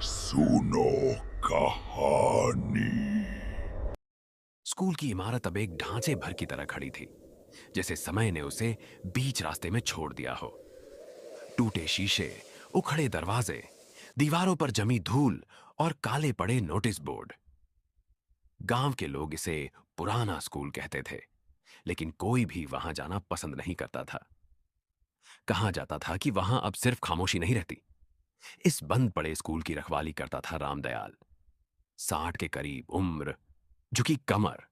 सुनो कहानी। स्कूल की इमारत अब एक ढांचे भर की तरह खड़ी थी, जैसे समय ने उसे बीच रास्ते में छोड़ दिया हो। टूटे शीशे, उखड़े दरवाजे, दीवारों पर जमी धूल और काले पड़े नोटिस बोर्ड। गांव के लोग इसे पुराना स्कूल कहते थे, लेकिन कोई भी वहां जाना पसंद नहीं करता था। कहा जाता था कि वहां अब सिर्फ खामोशी नहीं रहती। इस बंद पड़े स्कूल की रखवाली करता था रामदयाल। 60 के करीब उम्र, झुकी कमर,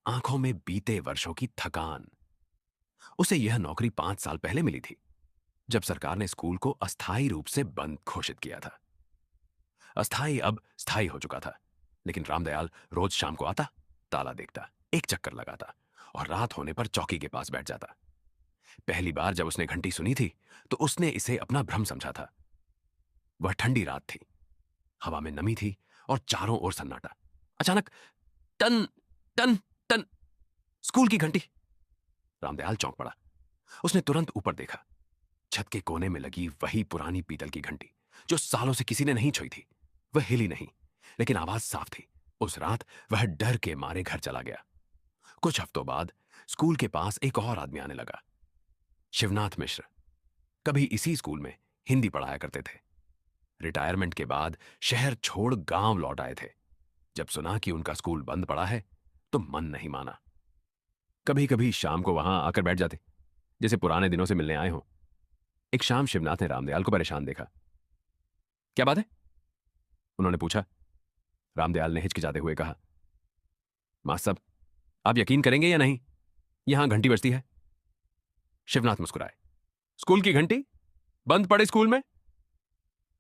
आंखों में बीते वर्षों की थकान। उसे यह नौकरी 5 साल पहले मिली थी, जब सरकार ने स्कूल को अस्थायी रूप से बंद घोषित किया था। अस्थायी अब स्थायी हो चुका था, लेकिन रामदयाल रोज शाम को आता, ताला देखता, एक चक्कर लगाता और रात होने पर चौकी के पास बैठ जाता। पहली बार जब उसने घंटी सुनी थी, तो उसने इसे अपना भ्रम समझा था। वह ठंडी रात थी, हवा में नमी थी और चारों ओर सन्नाटा। अचानक टन टन टन, स्कूल की घंटी। रामदयाल चौंक पड़ा। उसने तुरंत ऊपर देखा। छत के कोने में लगी वही पुरानी पीतल की घंटी, जो सालों से किसी ने नहीं छुई थी। वह हिली नहीं, लेकिन आवाज साफ थी। उस रात वह डर के मारे घर चला गया। कुछ हफ्तों बाद स्कूल के पास एक और आदमी आने लगा, शिवनाथ मिश्र। कभी इसी स्कूल में हिंदी पढ़ाया करते थे। रिटायरमेंट के बाद शहर छोड़ गांव लौट आए थे। जब सुना कि उनका स्कूल बंद पड़ा है, तो मन नहीं माना। कभी कभी शाम को वहां आकर बैठ जाते, जैसे पुराने दिनों से मिलने आए हों। एक शाम शिवनाथ ने रामदयाल को परेशान देखा। क्या बात है? उन्होंने पूछा। रामदयाल ने हिचकिचाते हुए कहा, मास्टर साहब, आप यकीन करेंगे या नहीं, यहां घंटी बजती है। शिवनाथ मुस्कुराए। स्कूल की घंटी? बंद पड़े स्कूल में?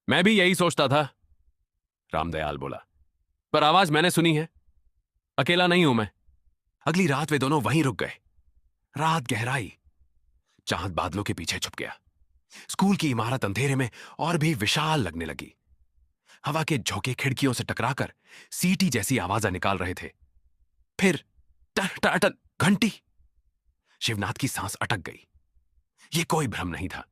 मैं भी यही सोचता था, रामदयाल बोला, पर आवाज मैंने सुनी है। अकेला नहीं हूं मैं। अगली रात वे दोनों वहीं रुक गए। रात गहराई, चांद बादलों के पीछे छुप गया। स्कूल की इमारत अंधेरे में और भी विशाल लगने लगी। हवा के झोंके खिड़कियों से टकराकर सीटी जैसी आवाजें निकाल रहे थे। फिर टन टन टन, घंटी। शिवनाथ की सांस अटक गई। यह कोई भ्रम नहीं था।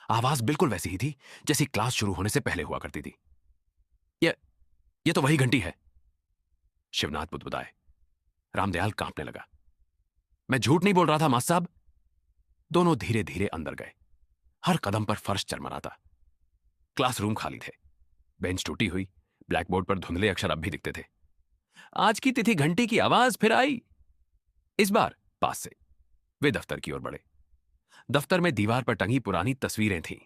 आवाज बिल्कुल वैसी ही थी जैसी क्लास शुरू होने से पहले हुआ करती थी। यह यह तो वही घंटी है, शिवनाथ बुदबुदाए। रामदयाल कांपने लगा। मैं झूठ नहीं बोल रहा था मास्टर साहब। दोनों धीरे धीरे अंदर गए। हर कदम पर फर्श चरमराता। क्लासरूम खाली थे, बेंच टूटी हुई, ब्लैकबोर्ड पर धुंधले अक्षर अब भी दिखते थे। आज की तिथि घंटी की आवाज फिर आई। इस बार पास से वे दफ्तर की ओर बढ़े। दफ्तर में दीवार पर टंगी पुरानी तस्वीरें थीं।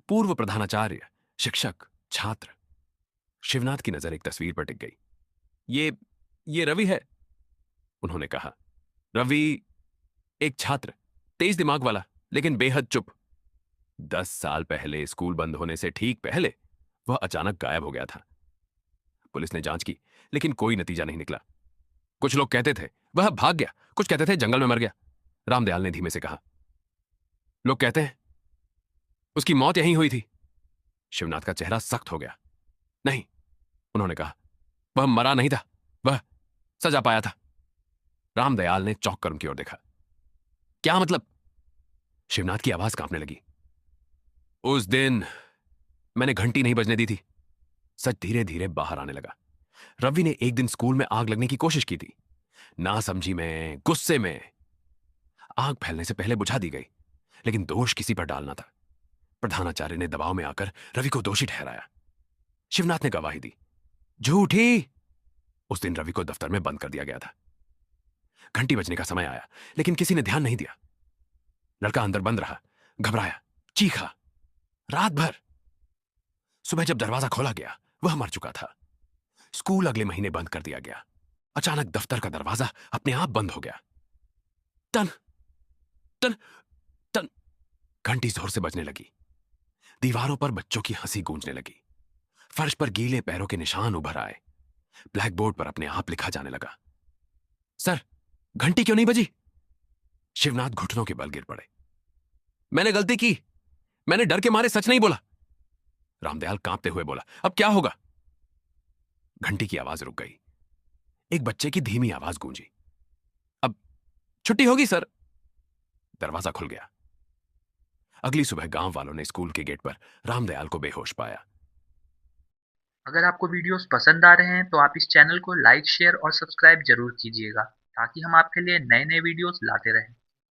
पूर्व प्रधानाचार्य, शिक्षक, छात्र। शिवनाथ की नजर एक तस्वीर पर टिक गई। ये रवि है, उन्होंने कहा। रवि एक छात्र, तेज दिमाग वाला, लेकिन बेहद चुप। 10 साल पहले स्कूल बंद होने से ठीक पहले वह अचानक गायब हो गया था। पुलिस ने जांच की, लेकिन कोई नतीजा नहीं निकला। कुछ लोग कहते थे वह भाग गया, कुछ कहते थे जंगल में मर गया। रामदयाल ने धीमे से कहा, लोग कहते हैं उसकी मौत यहीं हुई थी। शिवनाथ का चेहरा सख्त हो गया। नहीं, उन्होंने कहा, वह मरा नहीं था, वह सजा पाया था। रामदयाल ने चौंक कर उनकी ओर देखा। क्या मतलब? शिवनाथ की आवाज कांपने लगी। उस दिन मैंने घंटी नहीं बजने दी थी। सच धीरे धीरे बाहर आने लगा। रवि ने एक दिन स्कूल में आग लगने की कोशिश की थी। नासमझी में, गुस्से में। आग फैलने से पहले बुझा दी गई, लेकिन दोष किसी पर डालना था। प्रधानाचार्य ने दबाव में आकर रवि को दोषी ठहराया। शिवनाथ ने गवाही दी। झूठी। उस दिन रवि को दफ्तर में बंद कर दिया गया था। घंटी बजने का समय आया, लेकिन किसी ने ध्यान नहीं दिया। लड़का अंदर बंद रहा, घबराया, चीखा, रात भर। सुबह जब दरवाजा खोला गया, वह मर चुका था। स्कूल अगले महीने बंद कर दिया गया। अचानक दफ्तर का दरवाजा अपने आप बंद हो गया। टन टन टन, घंटी जोर से बजने लगी। दीवारों पर बच्चों की हंसी गूंजने लगी। फर्श पर गीले पैरों के निशान उभर आए। ब्लैकबोर्ड पर अपने आप लिखा जाने लगा। सर, घंटी क्यों नहीं बजी? शिवनाथ घुटनों के बल गिर पड़े। मैंने गलती की, मैंने डर के मारे सच नहीं बोला। रामदयाल कांपते हुए बोला, अब क्या होगा? घंटी की आवाज रुक गई। एक बच्चे की धीमी आवाज गूंजी, अब छुट्टी होगी सर। दरवाजा खुल गया। अगली सुबह गांव वालों ने स्कूल के गेट पर रामदयाल को बेहोश पाया। अगर आपको वीडियोस पसंद आ रहे हैं तो आप इस चैनल को लाइक, शेयर और सब्सक्राइब जरूर कीजिएगा ताकि हम आपके लिए नए नए वीडियोस लाते रहें।